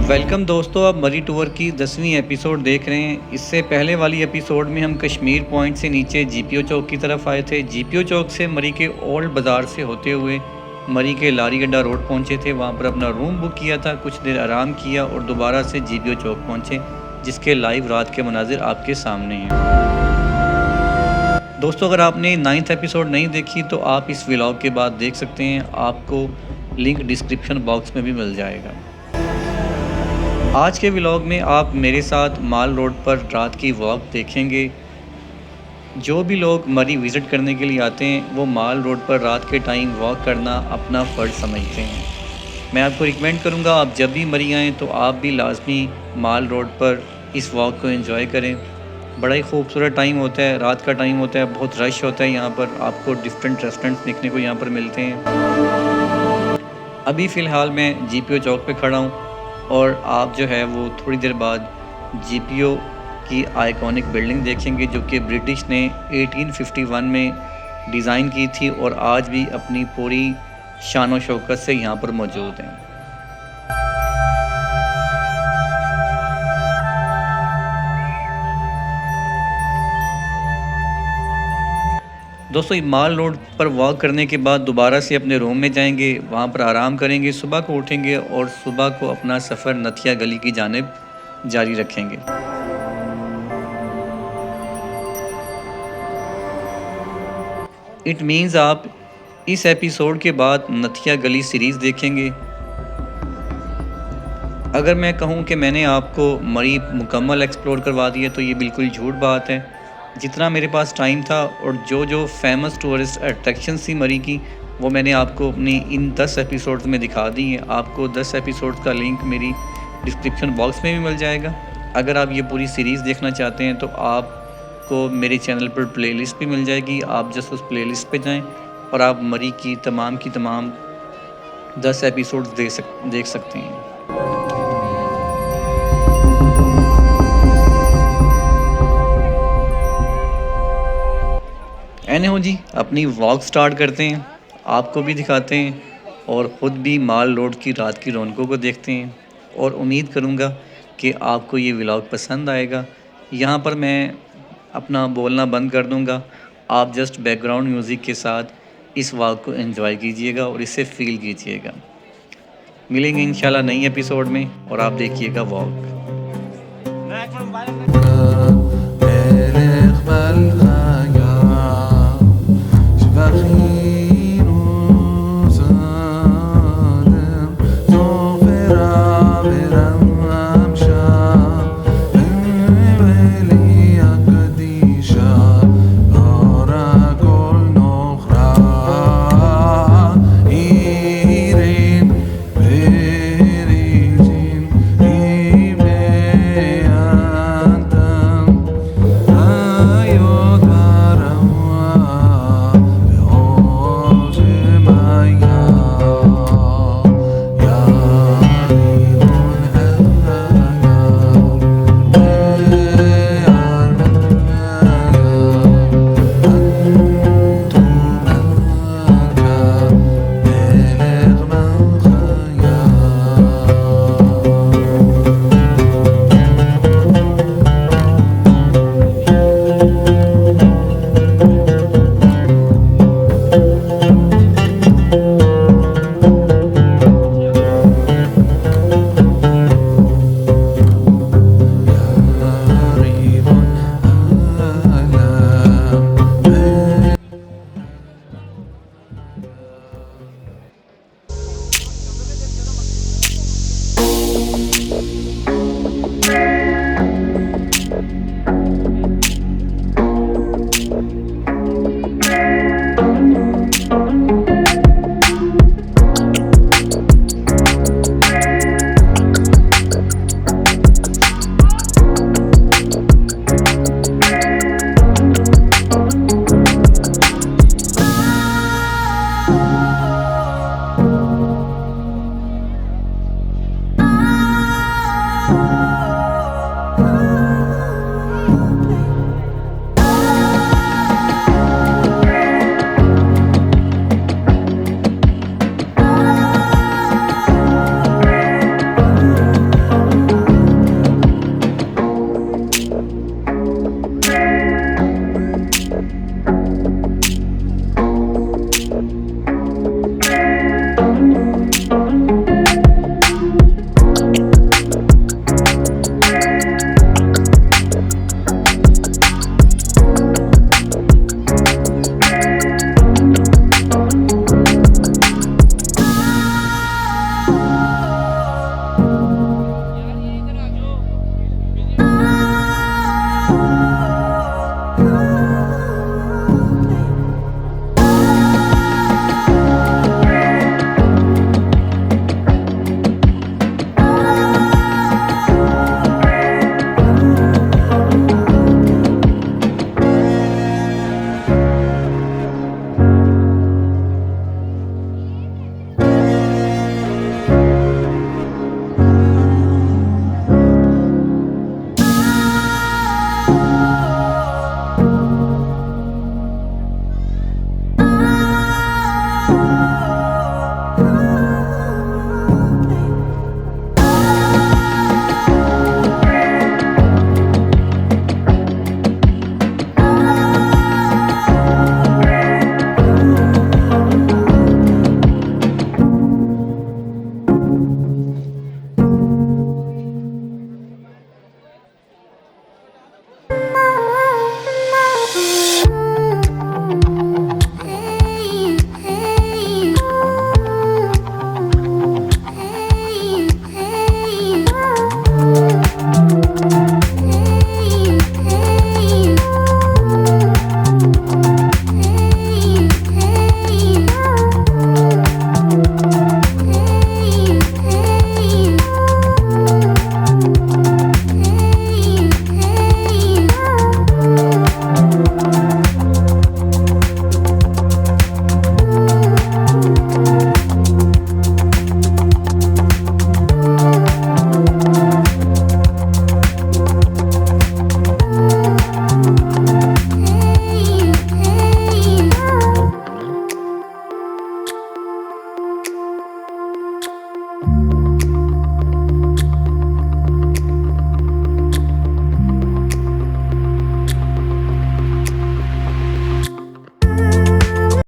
Welcome दोस्तों, आप मरी टूर की 10वीं एपिसोड देख रहे हैं। इससे पहले वाली एपिसोड में हम कश्मीर पॉइंट से नीचे जीपीओ चौक की तरफ आए थे। जीपीओ चौक से मरी के ओल्ड बाज़ार से होते हुए मरी के लारी गड्ढा रोड पहुंचे थे। वहां पर अपना रूम बुक किया था, कुछ देर आराम किया और दोबारा से जीपीओ चौक पहुंचे, जिसके लाइव रात के मनाजिर आपके सामने हैं। दोस्तों, अगर आपने 9th एपिसोड नहीं देखी तो आप इस व्लॉग के बाद देख सकते हैं। आपको लिंक डिस्क्रिप्शन बॉक्स में भी मिल जाएगा। आज के व्लॉग में आप मेरे साथ माल रोड पर रात की वॉक देखेंगे। जो भी लोग मरी विज़िट करने के लिए आते हैं वो माल रोड पर रात के टाइम वॉक करना अपना फ़र्ज़ समझते हैं। मैं आपको रिकमेंड करूंगा, आप जब भी मरी आएँ तो आप भी लाजमी माल रोड पर इस वॉक को एंजॉय करें। बड़ा ही खूबसूरत टाइम होता है, रात का टाइम होता है, बहुत रश होता है। यहाँ पर आपको डिफरेंट रेस्टोरेंट्स देखने को यहाँ पर मिलते हैं। अभी फ़िलहाल मैं जीपीओ चौक पे खड़ा हूँ और आप जो है वो थोड़ी देर बाद जीपीओ की आइकॉनिक बिल्डिंग देखेंगे, जो कि ब्रिटिश ने 1851 में डिज़ाइन की थी और आज भी अपनी पूरी शान और शौकत से यहाँ पर मौजूद हैं। दोस्तों, माल रोड पर वॉक करने के बाद दोबारा से अपने रूम में जाएंगे, वहाँ पर आराम करेंगे, सुबह को उठेंगे और सुबह को अपना सफ़र नथिया गली की जानिब जारी रखेंगे। इट मीन्स आप इस एपिसोड के बाद नथिया गली सीरीज़ देखेंगे। अगर मैं कहूँ कि मैंने आपको मरी मुकम्मल एक्सप्लोर करवा दिया तो ये बिल्कुल झूठ बात है। जितना मेरे पास टाइम था और जो जो फेमस टूरिस्ट अट्रैक्शन थी मरी की, वो मैंने आपको अपनी इन 10 एपिसोड्स में दिखा दी हैं। आपको 10 एपिसोड्स का लिंक मेरी डिस्क्रिप्शन बॉक्स में भी मिल जाएगा। अगर आप ये पूरी सीरीज़ देखना चाहते हैं तो आपको मेरे चैनल पर प्लेलिस्ट भी मिल जाएगी। आप जस्ट उस प्लेलिस्ट पे जाएं और आप मरी की तमाम 10 एपिसोड्स देख सकते हैं। एने हो जी, अपनी व्लॉग स्टार्ट करते हैं, आपको भी दिखाते हैं और ख़ुद भी माल रोड की रात की रौनकों को देखते हैं। और उम्मीद करूँगा कि आपको ये व्लॉग पसंद आएगा। यहाँ पर मैं अपना बोलना बंद कर दूँगा, आप जस्ट बैकग्राउंड म्यूज़िक के साथ इस व्लॉग को एंजॉय कीजिएगा और इसे फील कीजिएगा। मिलेंगे इंशाल्लाह नई एपिसोड में और आप देखिएगा व्लॉग।